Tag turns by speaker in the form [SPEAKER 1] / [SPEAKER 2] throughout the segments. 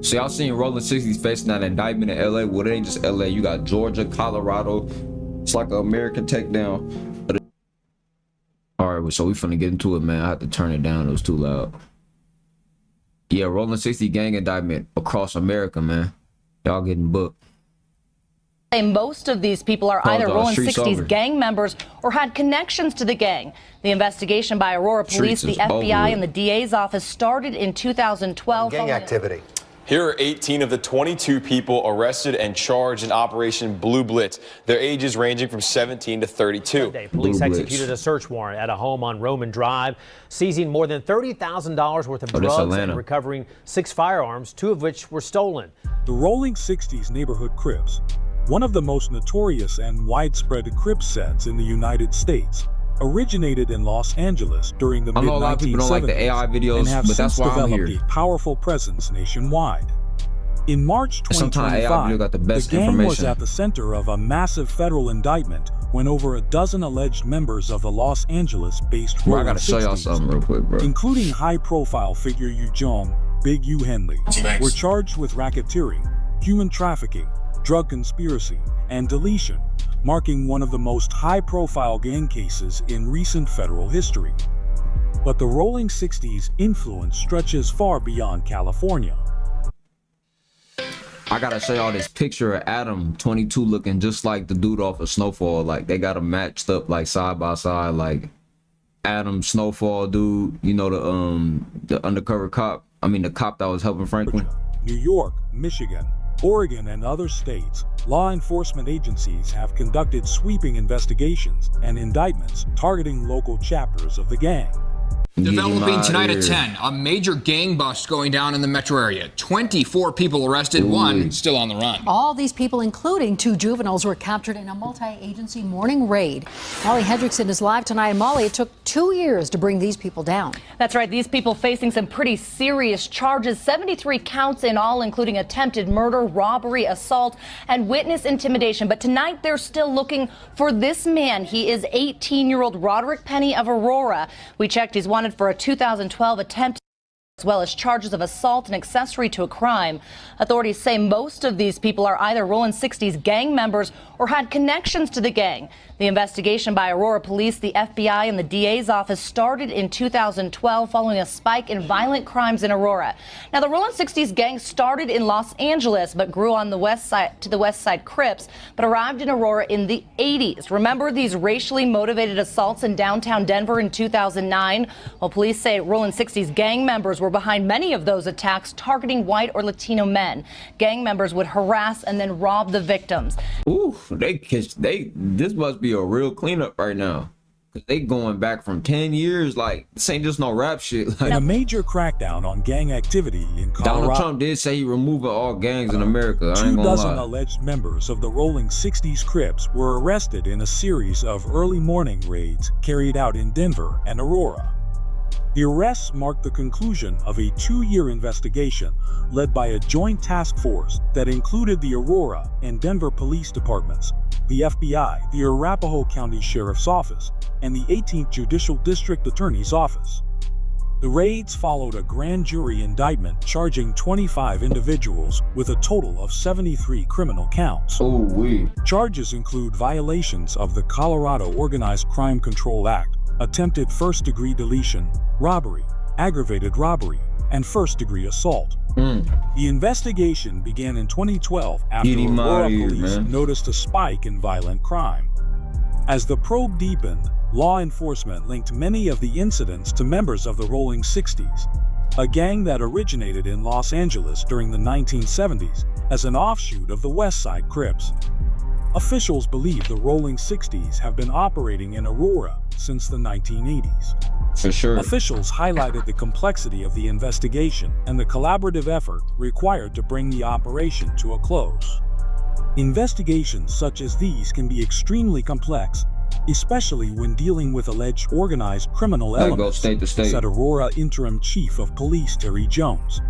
[SPEAKER 1] So y'all seen Rolling 60's facing that indictment in LA? Well, it ain't just LA. You got Georgia, Colorado. It's like an American takedown. All right, so we finna get into it, man. I had to turn it down. It was too loud. Yeah, Rolling 60 gang indictment across America, man. Y'all getting booked.
[SPEAKER 2] Most of these people are either Rolling 60's gang members or had connections to the gang. The investigation by Aurora Police, the FBI, and the DA's office started in 2012.
[SPEAKER 3] Gang activity.
[SPEAKER 4] Here are 18 of the 22 people arrested and charged in Operation Blue Blitz. Their ages ranging from 17 to 32.
[SPEAKER 5] Sunday, police executed a search warrant at a home on Roman Drive, seizing more than $30,000 worth of drugs and recovering 6 firearms, 2 of which were stolen.
[SPEAKER 6] The Rolling 60's neighborhood Crips, one of the most notorious and widespread Crip sets in the United States, originated in Los Angeles during the mid-1970s and have since developed a powerful presence nationwide. In March 2025, the gang was at the center of a massive federal indictment when over a dozen alleged members of the Los Angeles-based Rolling 60's, including high-profile figure Yu Jong, Big U Henley, were charged with racketeering, human trafficking, drug conspiracy, and deletion, marking one of the most high-profile gang cases in recent federal history. But the Rolling 60's influence stretches far beyond California.
[SPEAKER 1] I gotta show y'all this picture of Adam, 22, looking just like the dude off of Snowfall. Like, they got him matched up, like, side by side, like Adam, Snowfall dude, you know, the undercover cop. I mean, the cop that was helping Franklin.
[SPEAKER 6] New York, Michigan, Oregon, and other states, law enforcement agencies have conducted sweeping investigations and indictments targeting local chapters of the gang.
[SPEAKER 7] Developing tonight at 10, a major gang bust going down in the metro area. 24 people arrested, one still on the run.
[SPEAKER 8] All these people, including 2 juveniles, were captured in a multi-agency morning raid. Molly Hendrickson is live tonight. And Molly, it took 2 years to bring these people down.
[SPEAKER 2] That's right. These people facing some pretty serious charges, 73 counts in all, including attempted murder, robbery, assault, and witness intimidation. But tonight they're still looking for this man. He is 18-year-old Roderick Penny of Aurora. We checked. He's wanted for a 2012 attempt, as well as charges of assault and accessory to a crime. Authorities say most of these people are either Rolling 60's gang members or had connections to the gang. The investigation by Aurora Police, the FBI, and the DA's office started in 2012 following a spike in violent crimes in Aurora. Now, the Rolling 60's gang started in Los Angeles but grew on the west side to the West Side Crips, but arrived in Aurora in the 80s. Remember these racially motivated assaults in downtown Denver in 2009? Well, police say Rolling 60's gang members were behind many of those attacks, targeting white or Latino men. Gang members would harass and then rob the victims.
[SPEAKER 1] Ooh, this must be a real cleanup right now. They going back from 10 years. Like, this ain't just no rap shit. Like,
[SPEAKER 6] in a major crackdown on gang activity in Colorado,
[SPEAKER 1] Donald Trump did say he removing all gangs in America. I ain't gonna
[SPEAKER 6] 2 dozen
[SPEAKER 1] lie.
[SPEAKER 6] alleged members of the Rolling 60's Crips were arrested in a series of early morning raids carried out in Denver and Aurora. The arrests marked the conclusion of a 2-year investigation led by a joint task force that included the Aurora and Denver police departments, the FBI, the Arapahoe County Sheriff's Office, and the 18th Judicial District Attorney's Office. The raids followed a grand jury indictment charging 25 individuals with a total of 73 criminal counts. Charges include violations of the Colorado Organized Crime Control Act, attempted first-degree deletion, robbery, aggravated robbery, and first-degree assault. The investigation began in 2012 after Aurora police noticed a spike in violent crime. As the probe deepened, law enforcement linked many of the incidents to members of the Rolling 60's, a gang that originated in Los Angeles during the 1970s as an offshoot of the West Side Crips. Officials believe the Rolling 60's have been operating in Aurora since the 1980s.
[SPEAKER 1] For sure.
[SPEAKER 6] Officials highlighted the complexity of the investigation and the collaborative effort required to bring the operation to a close. Investigations such as these can be extremely complex, especially when dealing with alleged organized criminal elements, said Aurora Interim Chief of Police Terry Jones.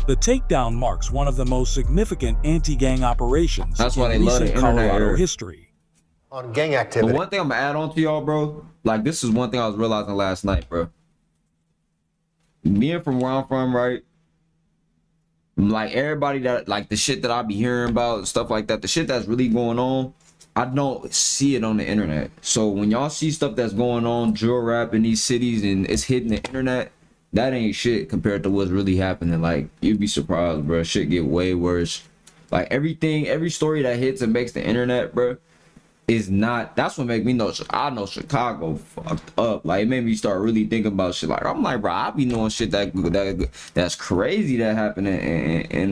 [SPEAKER 6] The takedown marks one of the most significant anti-gang operations in recent Colorado history.
[SPEAKER 3] On gang activity.
[SPEAKER 1] But one thing I'm gonna add on to y'all, bro, like, this is one thing I was realizing last night, bro. Being from where I'm from, right? Like everybody that like the shit that I be hearing about, stuff like that, the shit that's really going on, I don't see it on the internet. So when y'all see stuff that's going on, drill rap in these cities and it's hitting the internet, that ain't shit compared to what's really happening. Like, you'd be surprised, bro. Shit get way worse. Like everything, every story that hits and makes the internet, bro, is not. That's what make me know. I know Chicago fucked up. Like, it made me start really thinking about shit. Like, I'm like, bro, I be knowing shit that's crazy that happened in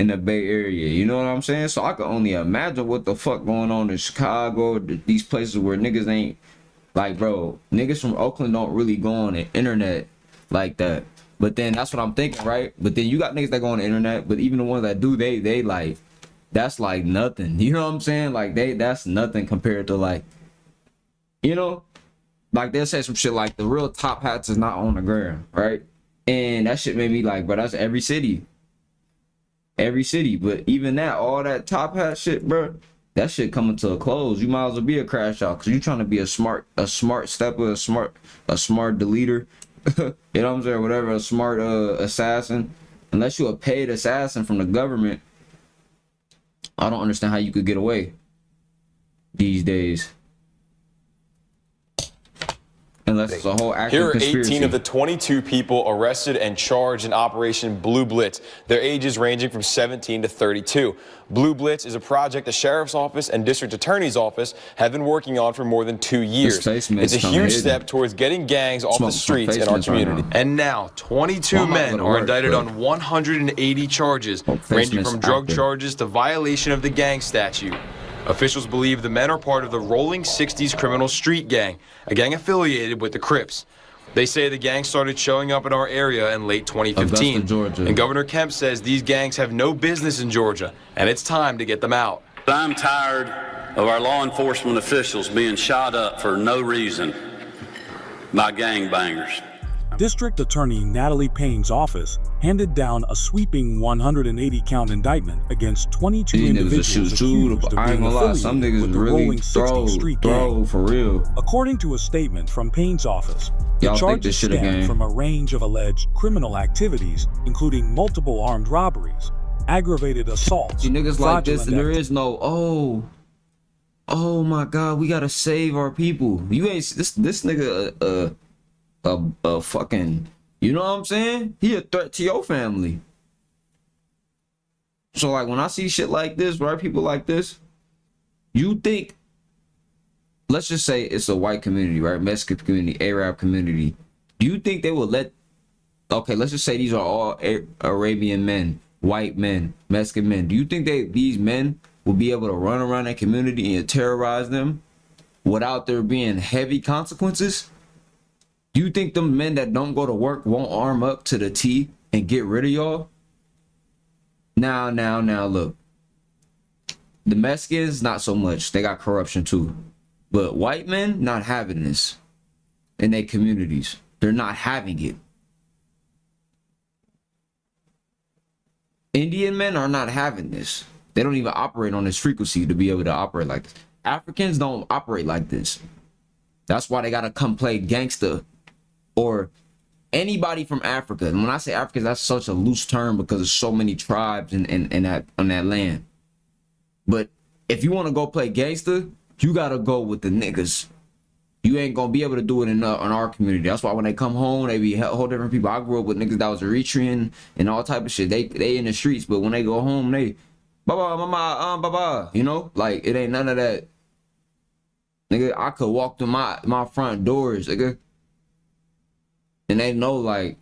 [SPEAKER 1] the Bay Area. You know what I'm saying? So I can only imagine what the fuck going on in Chicago, these places where niggas ain't. Like, bro, niggas from Oakland don't really go on the internet like that. But then that's what I'm thinking, right? But then you got niggas that go on the internet, but even the ones that do, they like, that's like nothing. You know what I'm saying? Like, that's nothing compared to, like, you know, like they'll say some shit like the real top hats is not on the ground, right? And that shit made me like, bro, that's every city. Every city. But even that, all that top hat shit, bro, that shit coming to a close. You might as well be a crash out because you trying to be a smart stepper, a smart deleter. You know what I'm saying? Whatever, a smart assassin. Unless you a paid assassin from the government, I don't understand how you could get away these days. Unless it's a whole active
[SPEAKER 4] Here are
[SPEAKER 1] conspiracy.
[SPEAKER 4] 18 of the 22 people arrested and charged in Operation Blue Blitz. Their ages ranging from 17 to 32. Blue Blitz is a project the Sheriff's Office and District Attorney's Office have been working on for more than 2 years. It's a huge step towards getting gangs off the streets in our community. And now, 22 men are indicted on 180 charges, ranging from drug charges to violation of the gang statute. Officials believe the men are part of the Rolling 60's criminal street gang, a gang affiliated with the Crips. They say the gang started showing up in our area in late 2015.
[SPEAKER 1] Augusta,
[SPEAKER 4] and Governor Kemp says these gangs have no business in Georgia, and it's time to get them out.
[SPEAKER 3] I'm tired of our law enforcement officials being shot up for no reason by gangbangers.
[SPEAKER 6] District Attorney Natalie Payne's office handed down a sweeping 180-count indictment against 22 individuals accused of being affiliated with the Rolling 60 street gang.
[SPEAKER 1] For real.
[SPEAKER 6] According to a statement from Payne's office, the charges stem from a range of alleged criminal activities, including multiple armed robberies, aggravated assaults.
[SPEAKER 1] See, niggas like this, there is no, oh my God, we gotta save our people. You ain't this nigga a fucking, you know what I'm saying? He a threat to your family. So like when I see shit like this, right, people like this, you think, let's just say it's a white community, right? Mexican community, Arab community. Do you think they will let, okay, let's just say these are all Arabian men, white men, Mexican men. Do you think these men will be able to run around that community and terrorize them without there being heavy consequences? Do you think them men that don't go to work won't arm up to the T and get rid of y'all? Now, look. The Mexicans, not so much. They got corruption too. But white men, not having this in their communities. They're not having it. Indian men are not having this. They don't even operate on this frequency to be able to operate like this. Africans don't operate like this. That's why they gotta come play gangster. Or anybody from Africa. And when I say Africans, that's such a loose term because there's so many tribes on that land. But if you want to go play gangster, you gotta go with the niggas. You ain't gonna be able to do it in our community. That's why when they come home, they be whole different people. I grew up with niggas that was Eritrean and all type of shit. They in the streets, but when they go home, they baba mama baba. You know, like it ain't none of that. Nigga, I could walk through my front doors, nigga. And they know, like,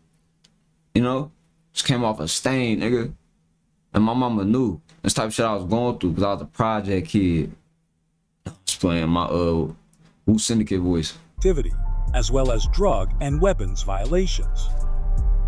[SPEAKER 1] you know, just came off a stain, nigga. And my mama knew this type of shit I was going through because I was a project kid. Just playing my Wu Syndicate voice.
[SPEAKER 6] Activity, as well as drug and weapons violations.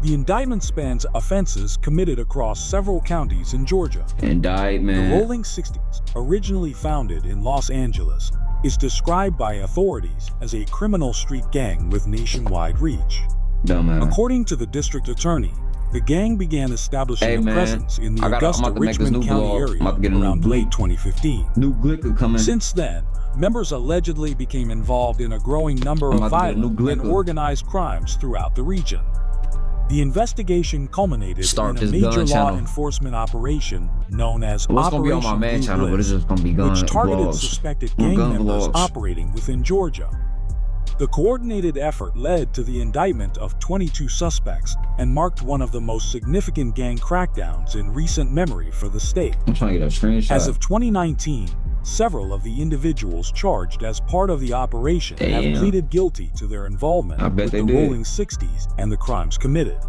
[SPEAKER 6] The indictment spans offenses committed across several counties in Georgia.
[SPEAKER 1] Indictment.
[SPEAKER 6] The Rolling 60's, originally founded in Los Angeles, is described by authorities as a criminal street gang with nationwide reach. According to the district attorney, the gang began establishing a presence in the Augusta-Richmond County area around late 2015.
[SPEAKER 1] New Glicker coming.
[SPEAKER 6] Since then, members allegedly became involved in a growing number of violent and organized crimes throughout the region. The investigation culminated in a major law enforcement operation known as Operation Blue Blitz, which targeted suspected gang members operating within Georgia. The coordinated effort led to the indictment of 22 suspects and marked one of the most significant gang crackdowns in recent memory for the state.
[SPEAKER 1] I'm trying to get a screenshot.
[SPEAKER 6] As of 2019, several of the individuals charged as part of the operation have pleaded guilty to their involvement with the Rolling 60s and the crimes committed.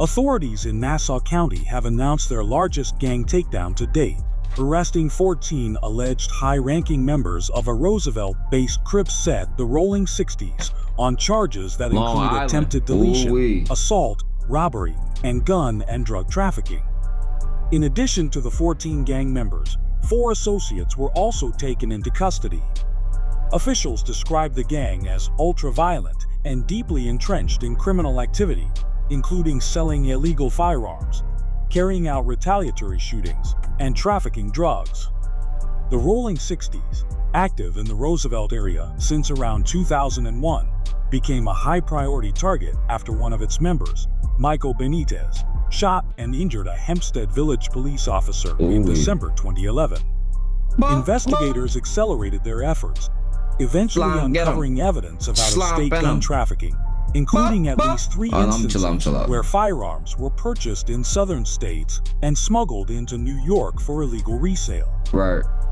[SPEAKER 6] Authorities in Nassau County have announced their largest gang takedown to date, arresting 14 alleged high-ranking members of a Roosevelt-based Crips set, the Rolling 60's, on charges that include attempted deletion, assault, robbery, and gun and drug trafficking. In addition to the 14 gang members, 4 associates were also taken into custody. Officials described the gang as ultra-violent and deeply entrenched in criminal activity, including selling illegal firearms, carrying out retaliatory shootings, and trafficking drugs. The Rolling 60's, active in the Roosevelt area since around 2001, became a high-priority target after one of its members, Michael Benitez, shot and injured a Hempstead Village police officer in December 2011. Investigators accelerated their efforts, eventually uncovering evidence of out-of-state gun trafficking, including at least 3 instances where firearms were purchased in southern states and smuggled into New York for illegal resale.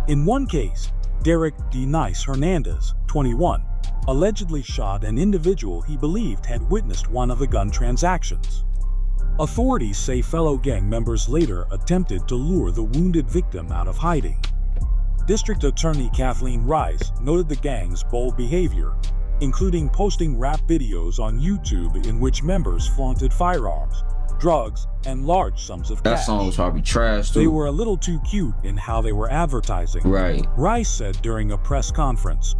[SPEAKER 6] In one case, Derek D. Nice Hernandez, 21, allegedly shot an individual he believed had witnessed one of the gun transactions. Authorities say fellow gang members later attempted to lure the wounded victim out of hiding. District Attorney Kathleen Rice noted the gang's bold behavior, including posting rap videos on YouTube in which members flaunted firearms, drugs, and large sums of cash.
[SPEAKER 1] That song was probably trash too.
[SPEAKER 6] They were a little too cute in how they were advertising, Rice said during a press conference.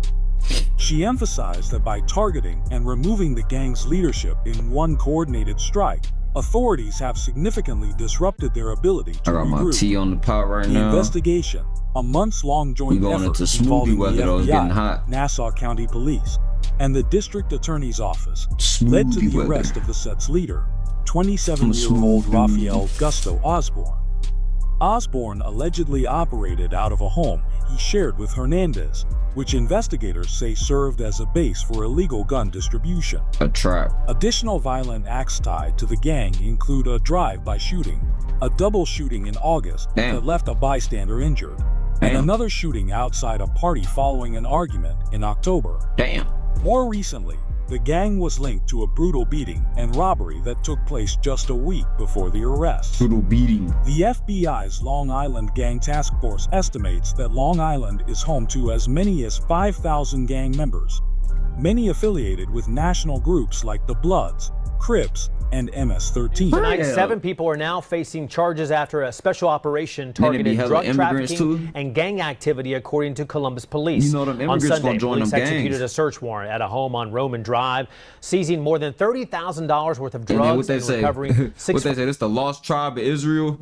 [SPEAKER 6] She emphasized that by targeting and removing the gang's leadership in one coordinated strike, authorities have significantly disrupted their ability to regroup.
[SPEAKER 1] My tea on the pot right now.
[SPEAKER 6] The investigation, a months-long joint effort involving the FBI, Nassau County Police, and the District Attorney's Office, led to the arrest of the set's leader, 27-year-old Raphael Gusto Osborne. Osborne allegedly operated out of a home he shared with Hernandez, which investigators say served as a base for illegal gun distribution.
[SPEAKER 1] A trap.
[SPEAKER 6] Additional violent acts tied to the gang include a drive-by shooting, a double shooting in August that left a bystander injured, and another shooting outside a party following an argument in October. More recently, the gang was linked to a brutal beating and robbery that took place just a week before the arrest.
[SPEAKER 1] Brutal beating.
[SPEAKER 6] The FBI's Long Island Gang Task Force estimates that Long Island is home to as many as 5,000 gang members, many affiliated with national groups like the Bloods, Crips, and MS-13.
[SPEAKER 5] Tonight, 7 people are now facing charges after a special operation targeted drug trafficking and gang activity, according to Columbus police.
[SPEAKER 1] You know them
[SPEAKER 5] on Sunday, police
[SPEAKER 1] them
[SPEAKER 5] executed a search warrant at a home on Roman Drive, seizing more than $30,000 worth of drugs and recovering 6.
[SPEAKER 1] What they say, this the lost tribe of Israel?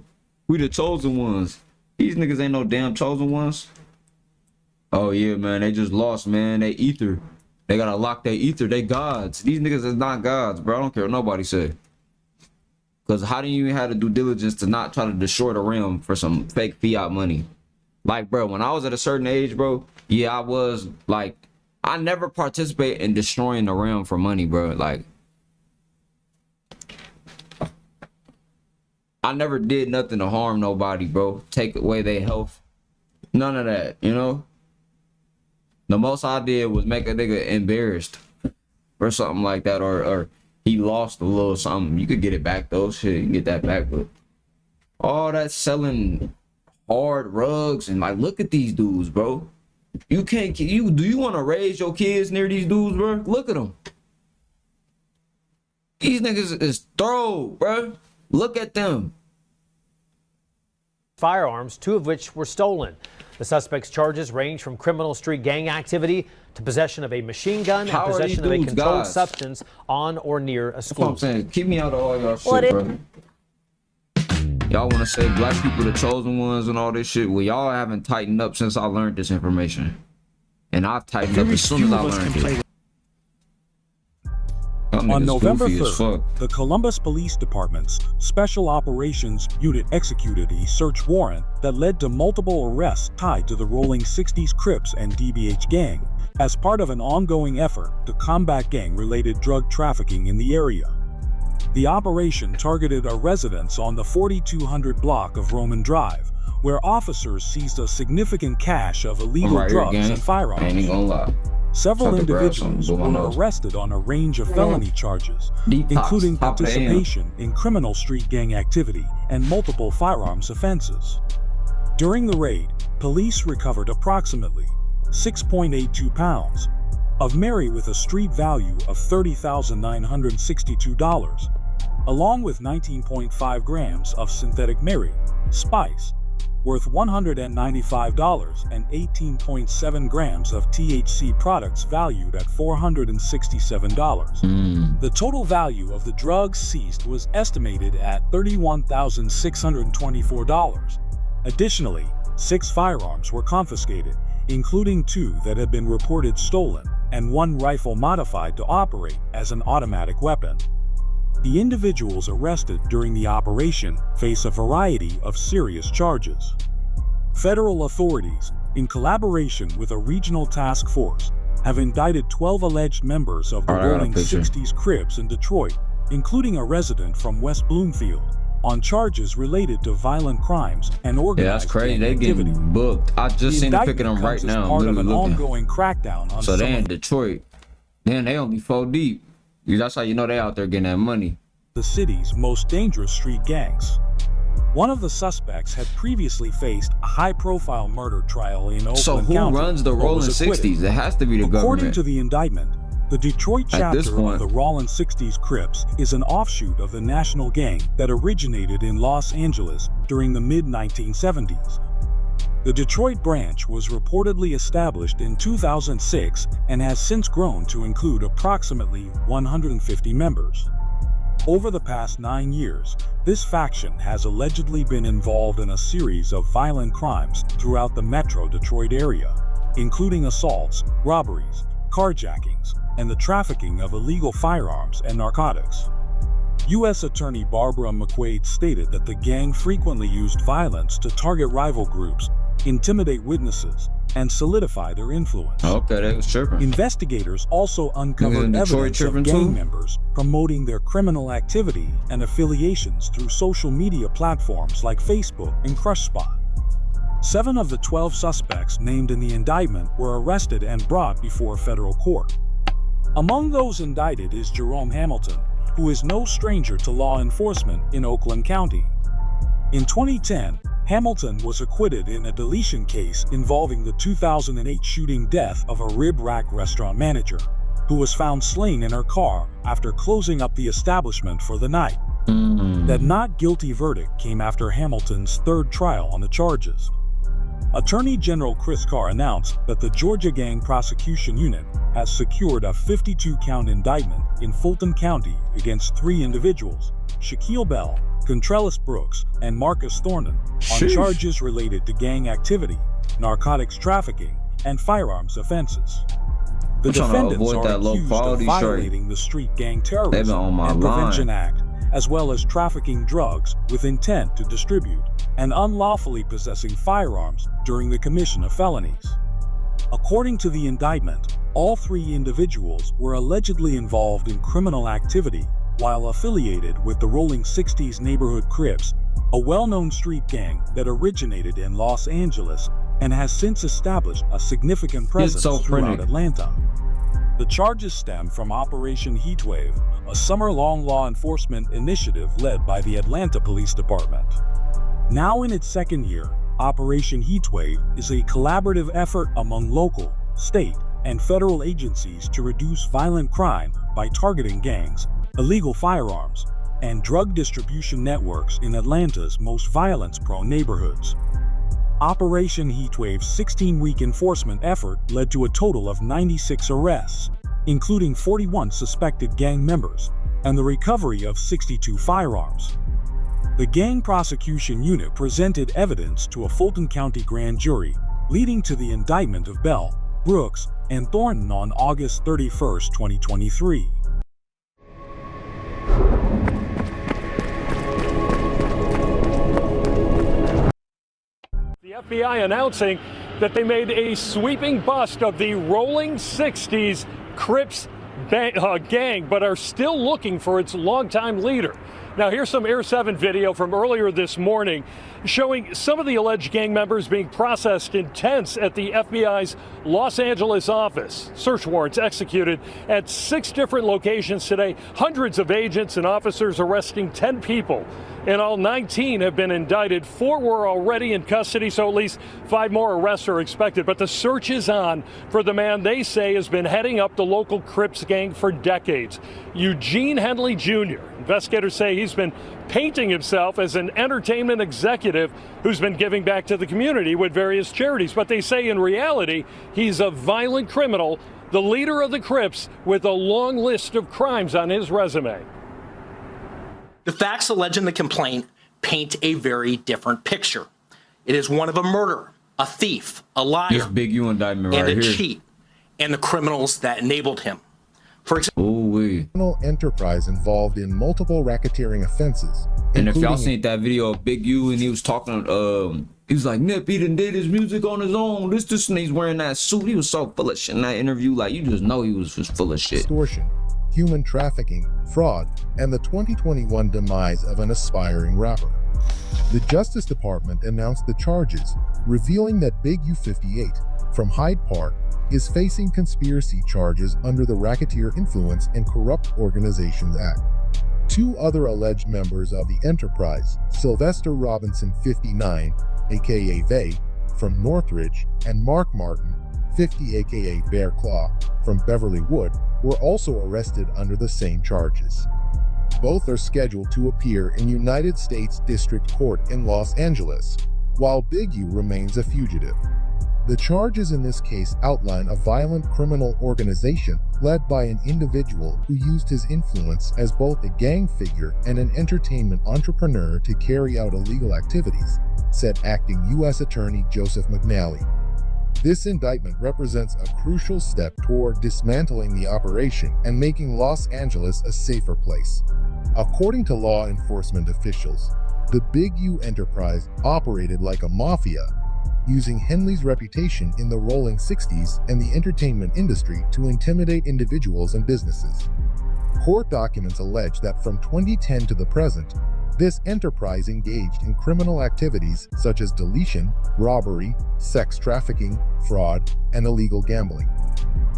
[SPEAKER 1] We the chosen ones. These niggas ain't no damn chosen ones. Oh yeah, man, they just lost, man. They ether. They gotta lock their ether. They gods. These niggas is not gods, bro. I don't care what nobody say. Because how do you even have to do diligence to not try to destroy the realm for some fake fiat money? Like, bro, when I was at a certain age, bro, yeah, I was like, I never participate in destroying the realm for money, bro. Like, I never did nothing to harm nobody, bro. Take away their health. None of that, you know? The most I did was make a nigga embarrassed or something like that, or he lost a little something. You could get it back though, shit, you can get that back, but all that selling hard rugs and like, look at these dudes, bro. You can't, do you want to raise your kids near these dudes, bro? Look at them. These niggas is thorough, bro. Look at them.
[SPEAKER 5] Firearms, 2 of which were stolen. The suspect's charges range from criminal street gang activity to possession of a machine gun and possession of a controlled substance on or near a school.
[SPEAKER 1] That's what I'm saying. Keep me out of all y'all shit, bro. Y'all want to say black people the chosen ones and all this shit? Well, y'all haven't tightened up since I learned this information. And I've tightened up as soon as I learned it. Y'all
[SPEAKER 6] On
[SPEAKER 1] niggas
[SPEAKER 6] November
[SPEAKER 1] goofy as
[SPEAKER 6] 3rd,
[SPEAKER 1] fuck.
[SPEAKER 6] the Columbus Police Department's Special Operations Unit executed a search warrant that led to multiple arrests tied to the Rolling 60's Crips and DBH gang, as part of an ongoing effort to combat gang-related drug trafficking in the area. The operation targeted a residence on the 4200 block of Roman Drive, where officers seized a significant cache of illegal drugs and firearms.
[SPEAKER 1] I ain't gonna lie.
[SPEAKER 6] Several individuals were arrested on a range of felony charges, including participation in criminal street gang activity and multiple firearms offenses. During the raid, police recovered approximately 6.82 pounds of Mary with a street value of $30,962, along with 19.5 grams of synthetic Mary spice, worth $195, and 18.7 grams of THC products valued at $467. The total value of the drugs seized was estimated at $31,624. Additionally, 6 firearms were confiscated, including 2 that had been reported stolen and 1 rifle modified to operate as an automatic weapon. The individuals arrested during the operation face a variety of serious charges. Federal authorities, in collaboration with a regional task force, have indicted 12 alleged members of the Rolling 60's Crips in Detroit, including a resident from West Bloomfield, on charges related to violent crimes and organized gang activity.
[SPEAKER 1] They getting booked. I just seen the pick of them right now.
[SPEAKER 6] Part of an ongoing crackdown on
[SPEAKER 1] so they in Detroit. Then they only 4 deep. That's how you know they out there getting that money.
[SPEAKER 6] The city's most dangerous street gangs. One of the suspects had previously faced a high-profile murder trial in Oakland County.
[SPEAKER 1] So who runs the Rolling 60's? It has to be the government.
[SPEAKER 6] According to the indictment, the Detroit chapter of the Rolling 60's Crips is an offshoot of the national gang that originated in Los Angeles during the mid-1970s. The Detroit branch was reportedly established in 2006 and has since grown to include approximately 150 members. Over the past 9 years, this faction has allegedly been involved in a series of violent crimes throughout the metro Detroit area, including assaults, robberies, carjackings, and the trafficking of illegal firearms and narcotics. U.S. Attorney Barbara McQuaid stated that the gang frequently used violence to target rival groups, intimidate witnesses, and solidify their influence.
[SPEAKER 1] Okay, they was tripping.
[SPEAKER 6] Investigators also uncovered evidence of gang members promoting their criminal activity and affiliations through social media platforms like Facebook and CrushSpot. 7 of the 12 suspects named in the indictment were arrested and brought before federal court. Among those indicted is Jerome Hamilton, who is no stranger to law enforcement in Oakland County. In 2010, Hamilton was acquitted in a deletion case involving the 2008 shooting death of a rib rack restaurant manager, who was found slain in her car after closing up the establishment for the night. That not guilty verdict came after Hamilton's 3rd trial on the charges. Attorney General Chris Carr announced that the Georgia Gang Prosecution Unit has secured a 52-count indictment in Fulton County against 3 individuals, Shaquille Bell, Contrellis Brooks, and Marcus Thornton, on charges related to gang activity, narcotics trafficking, and firearms offenses. The defendants are accused of violating the Street Gang Terrorism and Prevention Act, as well as trafficking drugs with intent to distribute and unlawfully possessing firearms during the commission of felonies. According to the indictment, all 3 individuals were allegedly involved in criminal activity while affiliated with the Rolling 60's Neighborhood Crips, a well-known street gang that originated in Los Angeles and has since established a significant presence throughout Atlanta. The charges stem from Operation Heatwave, a summer-long law enforcement initiative led by the Atlanta Police Department. Now in its 2nd year, Operation Heatwave is a collaborative effort among local, state, and federal agencies to reduce violent crime by targeting gangs, illegal firearms, and drug distribution networks in Atlanta's most violence-prone neighborhoods. Operation Heatwave's 16-week enforcement effort led to a total of 96 arrests, including 41 suspected gang members, and the recovery of 62 firearms. The Gang Prosecution Unit presented evidence to a Fulton County grand jury, leading to the indictment of Bell, Brooks, and Thornton on August 31, 2023.
[SPEAKER 9] FBI announcing that they made a sweeping bust of the Rolling 60's Crips gang, but are still looking for its longtime leader. Now, here's some Air 7 video from earlier this morning showing some of the alleged gang members being processed in tents at the FBI's Los Angeles office. Search warrants executed at 6 different locations today. Hundreds of agents and officers arresting 10 people. In all, 19 have been indicted. 4 were already in custody, so at least 5 more arrests are expected. But the search is on for the man they say has been heading up the local Crips gang for decades, Eugene Henley Jr. Investigators say he's been painting himself as an entertainment executive who's been giving back to the community with various charities. But they say in reality, he's a violent criminal, the leader of the Crips with a long list of crimes on his resume.
[SPEAKER 10] The facts alleged in the complaint paint a very different picture. It is one of a murderer, a thief, a liar,
[SPEAKER 1] this Big U indictment
[SPEAKER 10] and
[SPEAKER 1] right
[SPEAKER 10] a
[SPEAKER 1] here.
[SPEAKER 10] cheat, and the criminals that enabled him. For example,
[SPEAKER 11] criminal enterprise involved in multiple racketeering offenses.
[SPEAKER 1] And if y'all seen that video of Big U and he was talking, he was like, Nip, he done did his music on his own. This, and he's wearing that suit. He was so full of shit in that interview. Like, you just know he was just full of shit.
[SPEAKER 11] Extortion, human trafficking, fraud, and the 2021 demise of an aspiring rapper. The Justice Department announced the charges, revealing that Big U58 from Hyde Park is facing conspiracy charges under the Racketeer Influence and Corrupt Organizations Act. 2 other alleged members of the enterprise, Sylvester Robinson, 59, aka Vay, from Northridge, and Mark Martin, 50, aka Bear Claw, from Beverly Wood, were also arrested under the same charges. Both are scheduled to appear in United States District Court in Los Angeles, while Big U remains a fugitive. The charges in this case outline a violent criminal organization led by an individual who used his influence as both a gang figure and an entertainment entrepreneur to carry out illegal activities, said Acting U.S. Attorney Joseph McNally. This indictment represents a crucial step toward dismantling the operation and making Los Angeles a safer place. According to law enforcement officials, the Big U enterprise operated like a mafia, using Henley's reputation in the Rolling 60s and the entertainment industry to intimidate individuals and businesses. Court documents allege that from 2010 to the present, this enterprise engaged in criminal activities such as deletion, robbery, sex trafficking, fraud, and illegal gambling.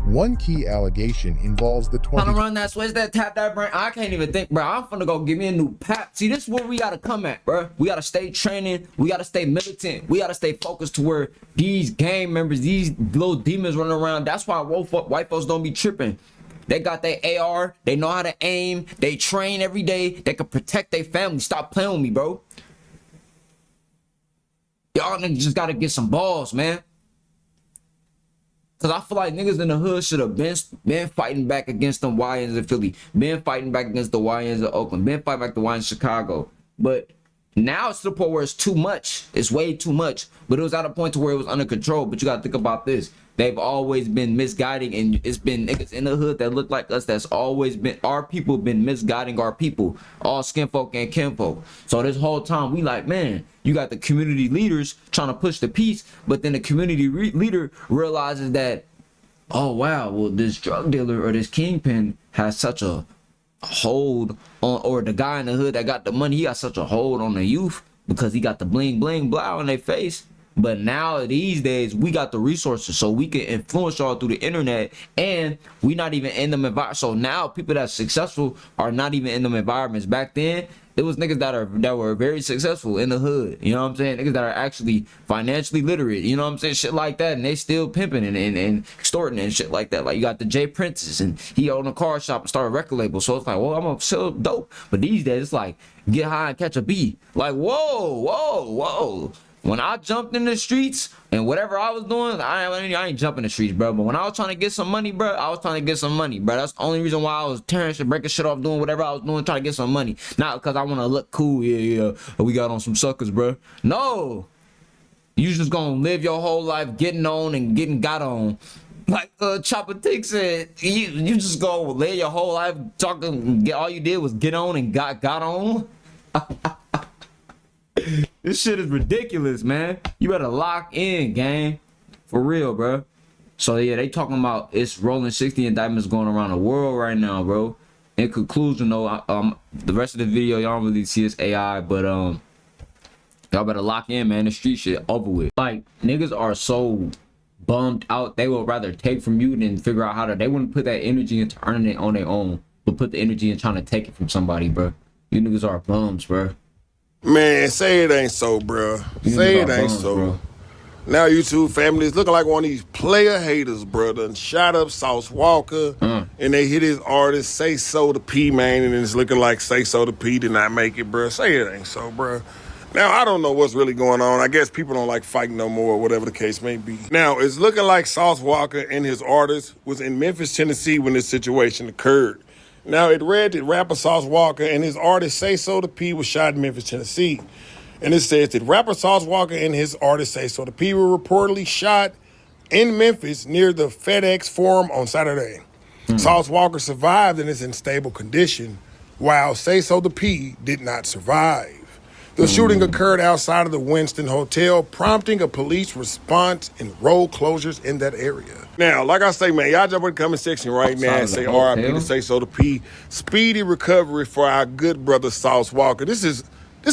[SPEAKER 11] One key allegation involves the
[SPEAKER 1] Trying to run that switch, that tap that brain. I can't even think, bro. I'm finna go give me a new pap. See, this is where we gotta come at, bro. We gotta stay training. We gotta stay militant. We gotta stay focused to where these gang members, these little demons running around. That's why white folks don't be tripping. They got their AR. They know how to aim. They train every day. They can protect their family. Stop playing with me, bro. Y'all niggas just gotta get some balls, man. Cause I feel like niggas in the hood should have been fighting back against them YNs in Philly, been fighting back against the YNs in Oakland, been fighting back the YNs in Chicago. But now it's to the point where it's too much. It's way too much. But it was at a point to where it was under control. But you gotta think about this. They've always been misguiding, and it's been niggas in the hood that look like us that's always been, our people been misguiding our people, all skin folk and kinfolk. So this whole time we like, man, you got the community leaders trying to push the peace, but then the community leader realizes that, oh wow, well this drug dealer or this kingpin has such a hold on, or the guy in the hood that got the money, he got such a hold on the youth because he got the bling bling blow on their face. But now these days we got the resources so we can influence y'all through the internet, and we not even in them environments. So now people that's successful are not even in them environments. Back then it was niggas that were very successful in the hood, you know what I'm saying? Niggas that are actually financially literate, you know what I'm saying? Shit like that, and they still pimping and extorting and shit like that. Like you got the Jay Princes, and he owned a car shop and started a record label. So it's like, well, I'm gonna sell dope. But these days it's like get high and catch a bee. Like whoa. When I jumped in the streets and whatever I was doing, I ain't jumping the streets, bro. But when I was trying to get some money, bro, I was trying to get some money, bro. That's the only reason why I was tearing shit, breaking shit off, doing whatever I was doing, trying to get some money. Not because I want to look cool. Yeah. We got on some suckers, bro. No. You just gonna live your whole life getting on and getting got on. Like Chopper Tick said, you just go live your whole life talking. All you did was get on and got on. This shit is ridiculous, man. You better lock in, gang. For real, bro. So yeah, they talking about it's rolling 60 indictments going around the world right now, bro. In conclusion, though, the rest of the video y'all don't really see it's AI, but y'all better lock in, man. The street shit over with. Like, niggas are so bummed out. They would rather take from you than figure out how to. They wouldn't put that energy into earning it on their own, but put the energy in trying to take it from somebody, bro. You niggas are bums, bro.
[SPEAKER 12] Man, say it ain't so, bro. Say it ain't so. Bro. Now YouTube family is looking like one of these player haters, bro. Done shot up Sauce Walker, and they hit his artist, Say So the P, man, and it's looking like Say So the P did not make it, bro. Say it ain't so, bro. Now, I don't know what's really going on. I guess people don't like fighting no more, whatever the case may be. Now, it's looking like Sauce Walker and his artist was in Memphis, Tennessee when this situation occurred. Now, it read that rapper Sauce Walker and his artist Say So the P was shot in Memphis, Tennessee. And it says that rapper Sauce Walker and his artist Say So the P were reportedly shot in Memphis near the FedEx Forum on Saturday. Sauce Walker survived and is in stable condition, while Say So the P did not survive. The shooting occurred outside of the Winston Hotel, prompting a police response and road closures in that area. Now, like I say, man, y'all jump in the comment section right now and say RIP to Say So the P. Speedy recovery for our good brother Sauce Walker. This is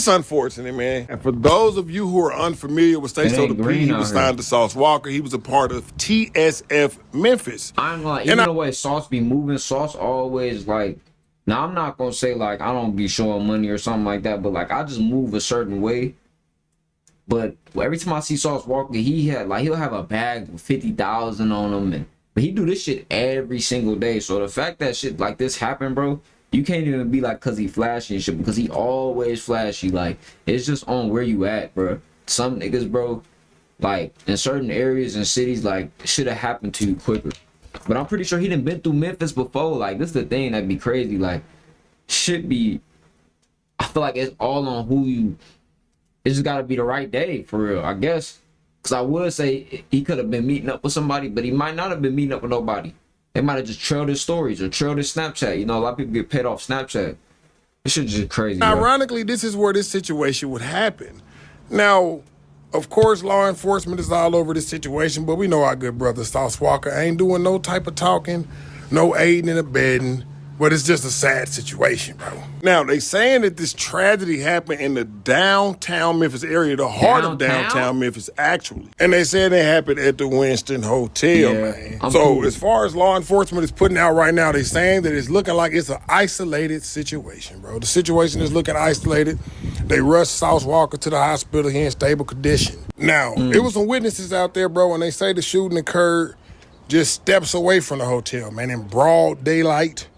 [SPEAKER 12] unfortunate, man. And for those of you who are unfamiliar with Say So the P, he was signed to Sauce Walker. He was a part of TSF Memphis.
[SPEAKER 1] I ain't gonna lie, even the way Sauce be moving, Sauce always like. Now, I'm not going to say, like, I don't be showing money or something like that, but, like, I just move a certain way. But every time I see Sauce Walker, he'll have a bag with 50,000 on him. But he do this shit every single day. So the fact that shit like this happened, bro, you can't even be like, because he flashy and shit, because he always flashy. Like, it's just on where you at, bro. Some niggas, bro, like, in certain areas and cities, like, it should have happened to you quicker. But I'm pretty sure he done been through Memphis before. Like, this is the thing that'd be crazy. Like, should be, I feel like it's all on who you, it just gotta be the right day, for real, I guess. Because I would say he could have been meeting up with somebody, but he might not have been meeting up with nobody. They might have just trailed his stories or trailed his Snapchat. You know, a lot of people get paid off Snapchat. This shit just crazy.
[SPEAKER 12] Ironically, this is where this situation would happen. Now, of course, law enforcement is all over this situation, but we know our good brother Sauce Walker ain't doing no type of talking, no aiding and abetting, but it's just a sad situation, bro. Now, they saying that this tragedy happened in the downtown Memphis area, the heart of downtown Memphis, actually. And they said it happened at the Winston Hotel, man. So as far as law enforcement is putting out right now, they saying that it's looking like it's an isolated situation, bro. The situation is looking isolated. They rushed Sauce Walker to the hospital. He in stable condition. Now, it was some witnesses out there, bro, and they say the shooting occurred just steps away from the hotel, man, in broad daylight.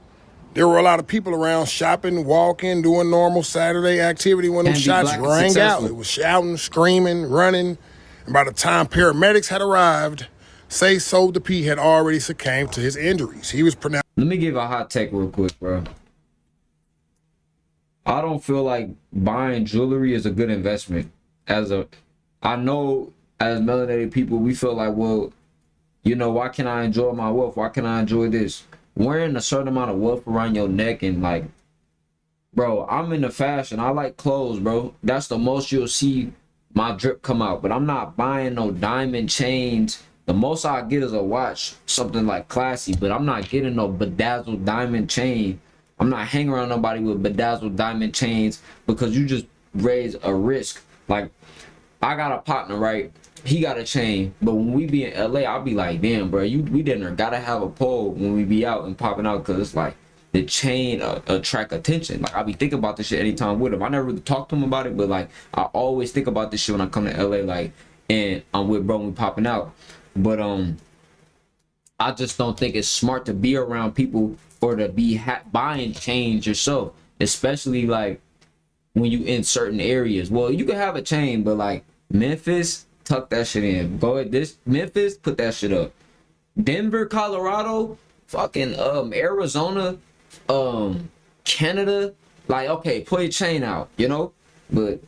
[SPEAKER 12] There were a lot of people around shopping, walking, doing normal Saturday activity when them shots rang out. It was shouting, screaming, running. And by the time paramedics had arrived, Say So the P had already succumbed to his injuries. He was pronounced.
[SPEAKER 1] Let me give a hot take real quick, bro. I don't feel like buying jewelry is a good investment. I know as melanated people, we feel like, well, you know, why can't I enjoy my wealth? Why can't I enjoy this? Wearing a certain amount of wealth around your neck and like, bro, I'm into fashion. I like clothes, bro. That's the most you'll see my drip come out. But I'm not buying no diamond chains. The most I get is a watch, something like classy. But I'm not getting no bedazzled diamond chain. I'm not hanging around nobody with bedazzled diamond chains because you just raise a risk. Like, I got a partner, right? He got a chain, but when we be in LA, I'll be like, damn, bro, we didn't gotta have a pole when we be out and popping out, because it's like the chain attract attention. Like, I be thinking about this shit anytime with him. I never really talk to him about it, but like I always think about this shit when I come to LA, like, and I'm with bro when we popping out. But I just don't think it's smart to be around people or to be buying chains yourself, especially like when you in certain areas. Well, you can have a chain, but like Memphis, tuck that shit in. Go at this Memphis, put that shit up. Denver, Colorado, fucking Arizona, Canada. Like, okay, pull your chain out, you know. But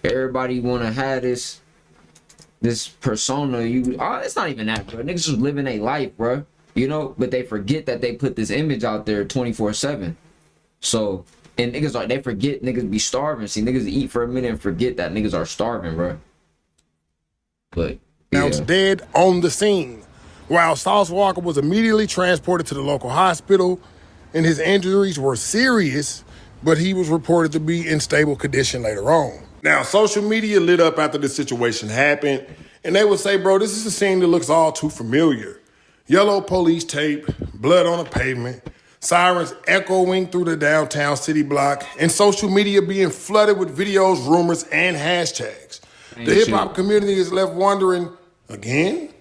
[SPEAKER 1] everybody wanna have this persona. It's not even that, bro. Niggas just living a life, bro. You know, but they forget that they put this image out there 24/7. So And niggas like, they forget niggas be starving. See, niggas eat for a minute and forget that niggas are starving, bro. But
[SPEAKER 12] announced dead on the scene, while Sauce Walker was immediately transported to the local hospital, and his injuries were serious, but he was reported to be in stable condition later on. Now, social media lit up after this situation happened, and they would say, bro, this is a scene that looks all too familiar. Yellow police tape, blood on the pavement, sirens echoing through the downtown city block, and social media being flooded with videos, rumors, and hashtags. The hip-hop community is left wondering, again?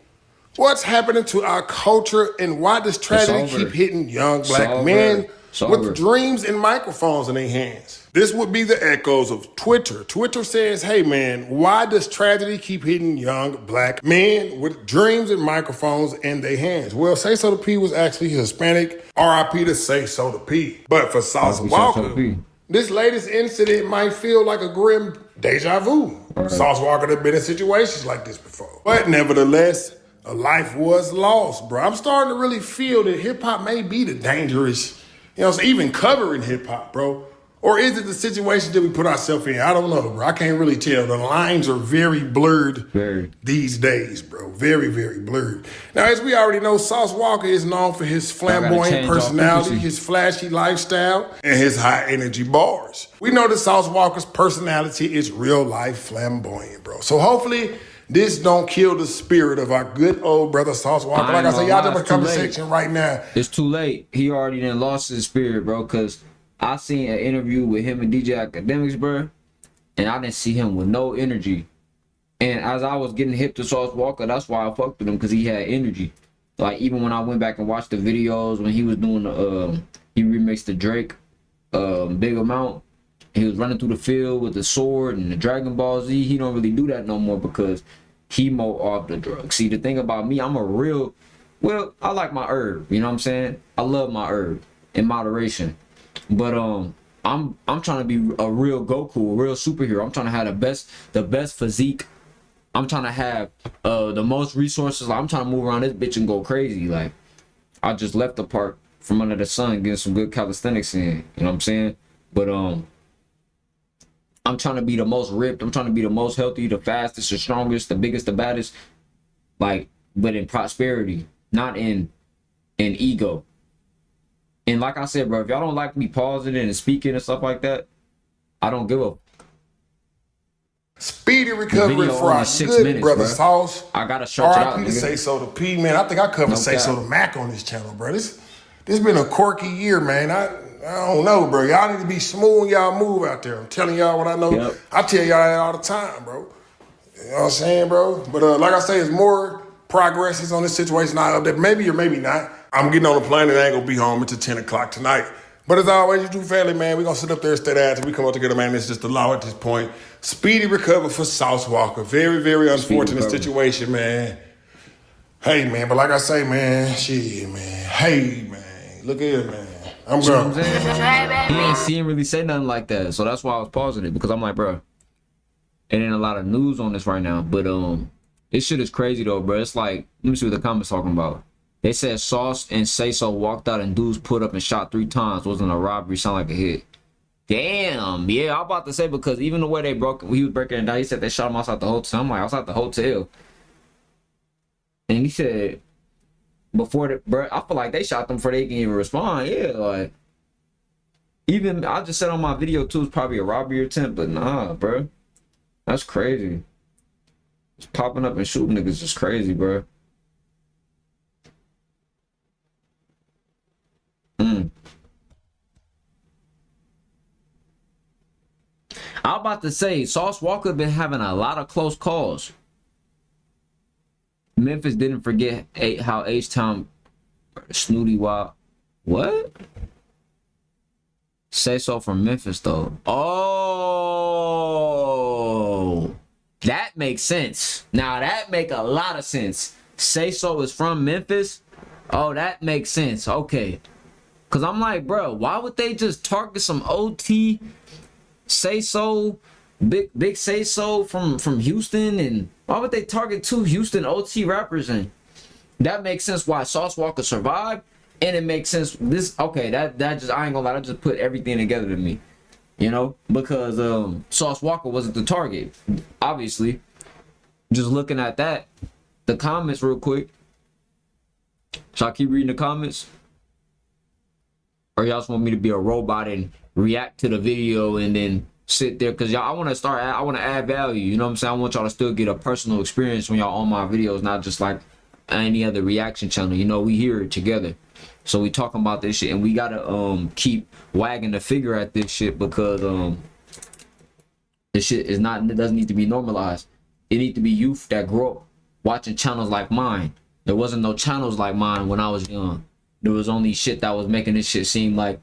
[SPEAKER 12] What's happening to our culture, and why does tragedy keep hitting young black men with dreams and microphones in their hands? This would be the echoes of Twitter. Twitter says, hey man, why does tragedy keep hitting young black men with dreams and microphones in their hands? Well, Say So the P was actually Hispanic. RIP to Say So the P. But for Sauce Walker, this latest incident might feel like a grim deja vu. Sauce Walker had been in situations like this before. But nevertheless, a life was lost, bro. I'm starting to really feel that hip-hop may be the dangerous, even covering hip-hop, bro. Or is it the situation that we put ourselves in? I don't know, bro. I can't really tell. The lines are very blurred these days, bro. Very, very blurred. Now, as we already know, Sauce Walker is known for his flamboyant personality, his flashy lifestyle, and his high-energy bars. We know that Sauce Walker's personality is real-life flamboyant, bro. So hopefully, this don't kill the spirit of our good old brother Sauce Walker. Like I said, y'all jump in the comment section right now.
[SPEAKER 1] It's too late. He already done lost his spirit, bro, because I seen an interview with him and DJ Academics, bro, and I didn't see him with no energy. And as I was getting hip to Sauce Walker, that's why I fucked with him, because he had energy. Like, even when I went back and watched the videos when he was doing the, he remixed the Drake Big Amount. He was running through the field with the sword and the Dragon Ball Z. He don't really do that no more because he more off the drugs. See, the thing about me, I'm a real, well, I like my herb, you know what I'm saying? I love my herb in moderation. But I'm trying to be a real Goku, a real superhero. I'm trying to have the best physique. I'm trying to have the most resources. Like, I'm trying to move around this bitch and go crazy. Like, I just left the park from under the sun getting some good calisthenics in. You know what I'm saying? But I'm trying to be the most ripped. I'm trying to be the most healthy, the fastest, the strongest, the biggest, the baddest. Like, but in prosperity, not in ego. And like I said, bro, if y'all don't like me pausing and speaking and stuff like that, I don't give a
[SPEAKER 12] speedy recovery for our good brother Sauce.
[SPEAKER 1] I gotta stretch it out,
[SPEAKER 12] nigga. Say So the P, man. I think I covered Say So the Mac on this channel, bro. This been a quirky year, man. I don't know, bro. Y'all need to be smooth when y'all move out there. I'm telling y'all what I know. Yep. I tell y'all that all the time, bro. You know what I'm saying, bro? But like I say, it's more progresses on this situation. I update, maybe or maybe not. I'm getting on the plane and I ain't gonna be home until 10 o'clock tonight. But as always, you do family, man. We're gonna sit up there and stay there until we come up together, man. It's just the law at this point. Speedy recovery for Sauce Walker. Very, very unfortunate situation, man. Hey, man, but like I say, man, shit, man. Hey, man, look here, man. I'm going.
[SPEAKER 1] He ain't really say nothing like that, so that's why I was pausing it, because I'm like, bro, it ain't a lot of news on this right now. But this shit is crazy though, bro. It's like, let me see what the comments talking about. They said Sauce and Say So walked out and dudes put up and shot 3 times. Wasn't a robbery, sound like a hit. Damn, yeah, I'm about to say, because even the way they broke, he was breaking it down, he said they shot him outside the hotel. I'm like, outside the hotel. And he said, before the, bro, I feel like they shot them before they can even respond. Yeah, like, even, I just said on my video too, it's probably a robbery attempt, but nah, bro. That's crazy. Just popping up and shooting niggas is crazy, bro. I'm about to say, Sauce Walker been having a lot of close calls. Memphis didn't forget how H-Town Snooty Wild. What? Say So from Memphis though. Oh, that makes sense. Now that make a lot of sense. Say So is from Memphis. Oh, that makes sense. Okay. Cause I'm like, bro, why would they just target some OT Say So, big Say So from Houston, and why would they target 2 Houston OT rappers? And that makes sense why Sauce Walker survived, and it makes sense. This okay, that just I ain't gonna lie, that just put everything together to me. You know, because Sauce Walka wasn't the target. Obviously, just looking at that, the comments real quick. Shall I keep reading the comments? Or y'all just want me to be a robot and react to the video and then sit there? Because y'all, I want to add value. You know what I'm saying? I want y'all to still get a personal experience when y'all on my videos, not just like any other reaction channel. You know, we here together. So we talking about this shit, and we gotta keep wagging the figure at this shit, because this shit is not, it doesn't need to be normalized. It need to be youth that grow up watching channels like mine. There wasn't no channels like mine when I was young. There was only shit that was making this shit seem like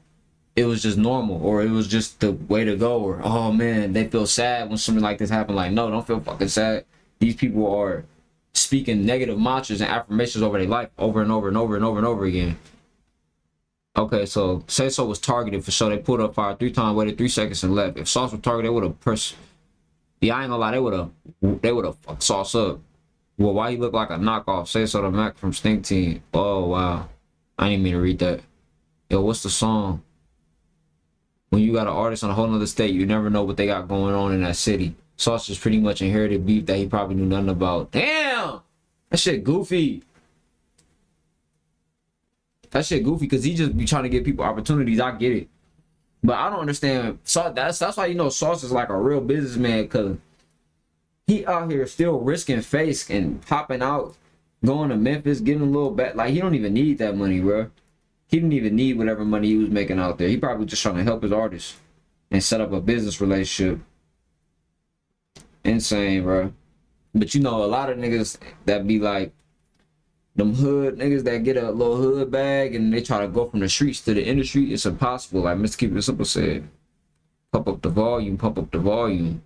[SPEAKER 1] it was just normal, or it was just the way to go, or oh man, they feel sad when something like this happened. Like, no, don't feel fucking sad. These people are speaking negative mantras and affirmations over their life over and over and over and over and over again. Okay, so Say So was targeted for sure. They pulled up fire 3 times, waited 3 seconds and left. If Sauce was targeted, they would have pressed. Yeah, I ain't gonna lie, they would have fucked Sauce up. Well, why he look like a knockoff? Say So the Mac from Stink Team. Oh wow, I didn't mean to read that. Yo, what's the song? When you got an artist on a whole nother state, you never know what they got going on in that city. Sauce just pretty much inherited beef that he probably knew nothing about. Damn, that shit goofy. That shit goofy, because he just be trying to give people opportunities. I get it, but I don't understand. So that's why, you know, Sauce is like a real businessman, because he out here still risking face and popping out, going to Memphis, getting a little back. Like, he don't even need that money, bro. He didn't even need whatever money he was making out there. He probably just trying to help his artists and set up a business relationship. Insane, bro. But you know, a lot of niggas that be like, them hood niggas that get a little hood bag and they try to go from the streets to the industry, it's impossible. Like Mr. Keep It Simple said, pump up the volume, pump up the volume.